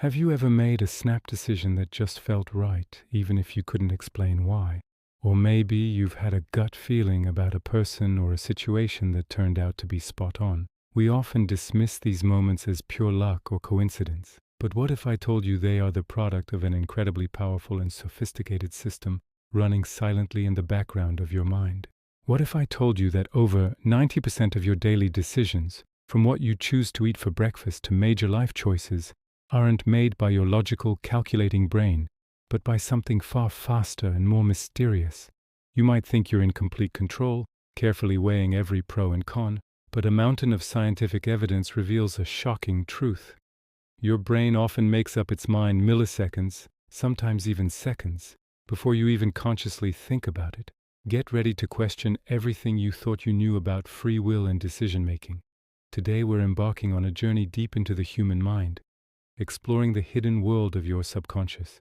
Have you ever made a snap decision that just felt right, even if you couldn't explain why? Or maybe you've had a gut feeling about a person or a situation that turned out to be spot on. We often dismiss these moments as pure luck or coincidence. But what if I told you they are the product of an incredibly powerful and sophisticated system running silently in the background of your mind? What if I told you that over 90% of your daily decisions, from what you choose to eat for breakfast to major life choices, aren't made by your logical, calculating brain, but by something far faster and more mysterious? You might think you're in complete control, carefully weighing every pro and con, but a mountain of scientific evidence reveals a shocking truth. Your brain often makes up its mind milliseconds, sometimes even seconds, before you even consciously think about it. Get ready to question everything you thought you knew about free will and decision-making. Today we're embarking on a journey deep into the human mind, exploring the hidden world of your subconscious.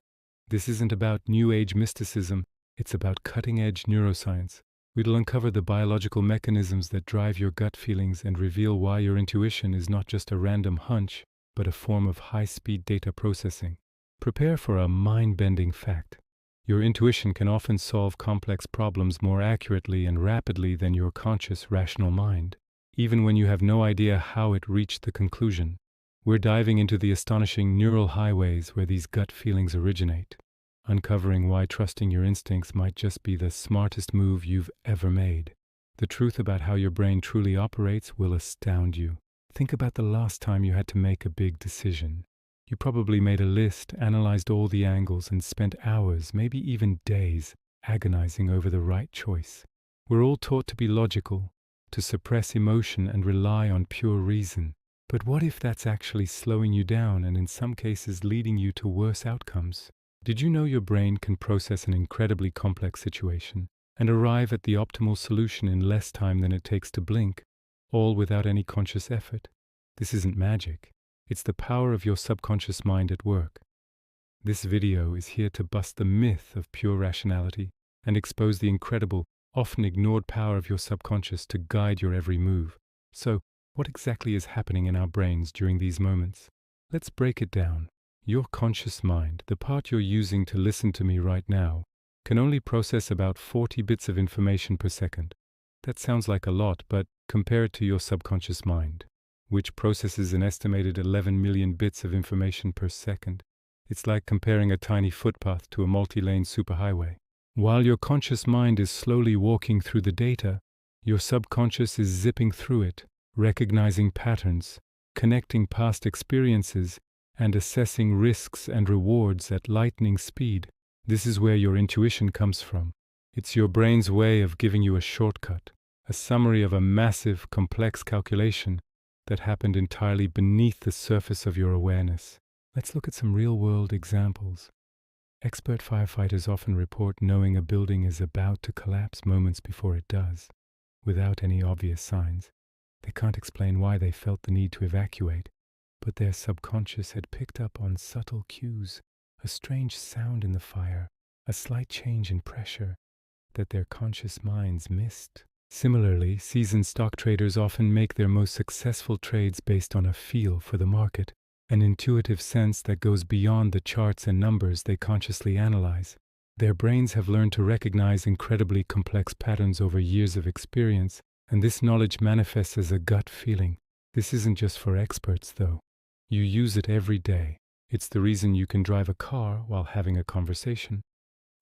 This isn't about New Age mysticism, it's about cutting-edge neuroscience. We'll uncover the biological mechanisms that drive your gut feelings and reveal why your intuition is not just a random hunch, but a form of high-speed data processing. Prepare for a mind-bending fact. Your intuition can often solve complex problems more accurately and rapidly than your conscious, rational mind, even when you have no idea how it reached the conclusion. We're diving into the astonishing neural highways where these gut feelings originate, uncovering why trusting your instincts might just be the smartest move you've ever made. The truth about how your brain truly operates will astound you. Think about the last time you had to make a big decision. You probably made a list, analyzed all the angles, and spent hours, maybe even days, agonizing over the right choice. We're all taught to be logical, to suppress emotion and rely on pure reason. But what if that's actually slowing you down and in some cases leading you to worse outcomes? Did you know your brain can process an incredibly complex situation and arrive at the optimal solution in less time than it takes to blink, all without any conscious effort? This isn't magic. It's the power of your subconscious mind at work. This video is here to bust the myth of pure rationality and expose the incredible, often ignored power of your subconscious to guide your every move. So, what exactly is happening in our brains during these moments? Let's break it down. Your conscious mind, the part you're using to listen to me right now, can only process about 40 bits of information per second. That sounds like a lot, but compare it to your subconscious mind, which processes an estimated 11 million bits of information per second. It's like comparing a tiny footpath to a multi-lane superhighway. While your conscious mind is slowly walking through the data, your subconscious is zipping through it, recognizing patterns, connecting past experiences, and assessing risks and rewards at lightning speed. This is where your intuition comes from. It's your brain's way of giving you a shortcut, a summary of a massive, complex calculation that happened entirely beneath the surface of your awareness. Let's look at some real-world examples. Expert firefighters often report knowing a building is about to collapse moments before it does, without any obvious signs. They can't explain why they felt the need to evacuate, but their subconscious had picked up on subtle cues, a strange sound in the fire, a slight change in pressure that their conscious minds missed. Similarly, seasoned stock traders often make their most successful trades based on a feel for the market, an intuitive sense that goes beyond the charts and numbers they consciously analyze. Their brains have learned to recognize incredibly complex patterns over years of experience, and this knowledge manifests as a gut feeling. This isn't just for experts, though. You use it every day. It's the reason you can drive a car while having a conversation,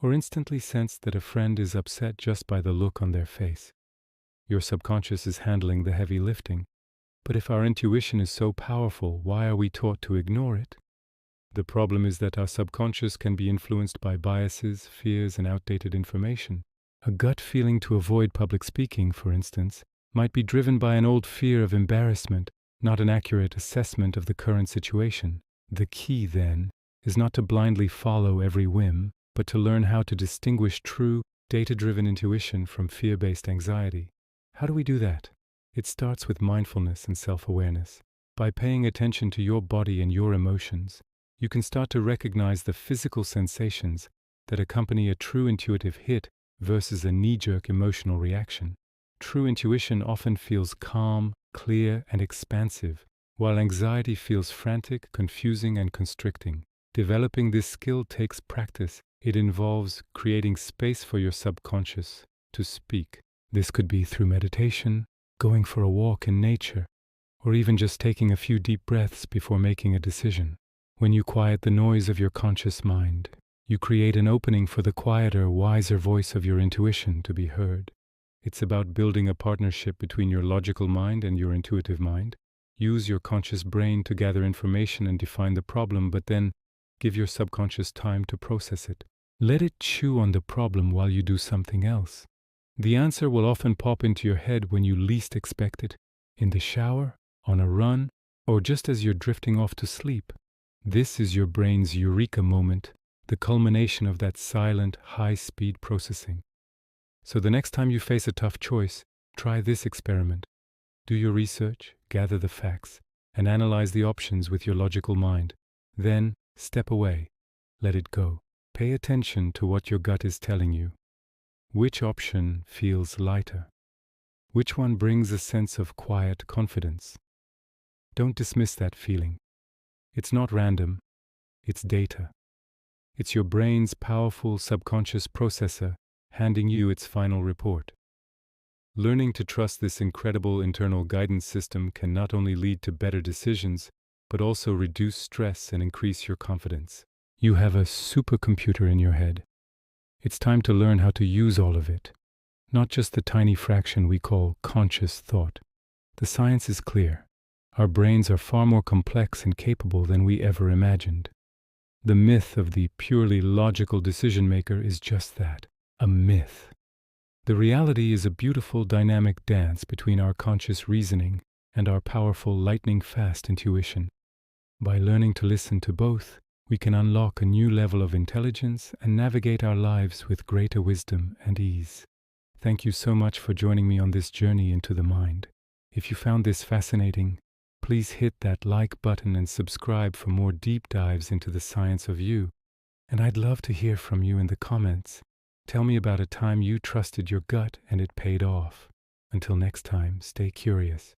or instantly sense that a friend is upset just by the look on their face. Your subconscious is handling the heavy lifting. But if our intuition is so powerful, why are we taught to ignore it? The problem is that our subconscious can be influenced by biases, fears, and outdated information. A gut feeling to avoid public speaking, for instance, might be driven by an old fear of embarrassment, not an accurate assessment of the current situation. The key, then, is not to blindly follow every whim, but to learn how to distinguish true, data-driven intuition from fear-based anxiety. How do we do that? It starts with mindfulness and self-awareness. By paying attention to your body and your emotions, you can start to recognize the physical sensations that accompany a true intuitive hit versus a knee-jerk emotional reaction. True intuition often feels calm, clear, and expansive, while anxiety feels frantic, confusing, and constricting. Developing this skill takes practice. It involves creating space for your subconscious to speak. This could be through meditation, going for a walk in nature, or even just taking a few deep breaths before making a decision. When you quiet the noise of your conscious mind, you create an opening for the quieter, wiser voice of your intuition to be heard. It's about building a partnership between your logical mind and your intuitive mind. Use your conscious brain to gather information and define the problem, but then give your subconscious time to process it. Let it chew on the problem while you do something else. The answer will often pop into your head when you least expect it, in the shower, on a run, or just as you're drifting off to sleep. This is your brain's eureka moment, the culmination of that silent, high-speed processing. So the next time you face a tough choice, try this experiment. Do your research, gather the facts, and analyze the options with your logical mind. Then, step away. Let it go. Pay attention to what your gut is telling you. Which option feels lighter? Which one brings a sense of quiet confidence? Don't dismiss that feeling. It's not random. It's data. It's your brain's powerful subconscious processor handing you its final report. Learning to trust this incredible internal guidance system can not only lead to better decisions, but also reduce stress and increase your confidence. You have a supercomputer in your head. It's time to learn how to use all of it, not just the tiny fraction we call conscious thought. The science is clear. Our brains are far more complex and capable than we ever imagined. The myth of the purely logical decision maker is just that, a myth. The reality is a beautiful dynamic dance between our conscious reasoning and our powerful lightning-fast intuition. By learning to listen to both, we can unlock a new level of intelligence and navigate our lives with greater wisdom and ease. Thank you so much for joining me on this journey into the mind. If you found this fascinating, please hit that like button and subscribe for more deep dives into the science of you. And I'd love to hear from you in the comments. Tell me about a time you trusted your gut and it paid off. Until next time, stay curious.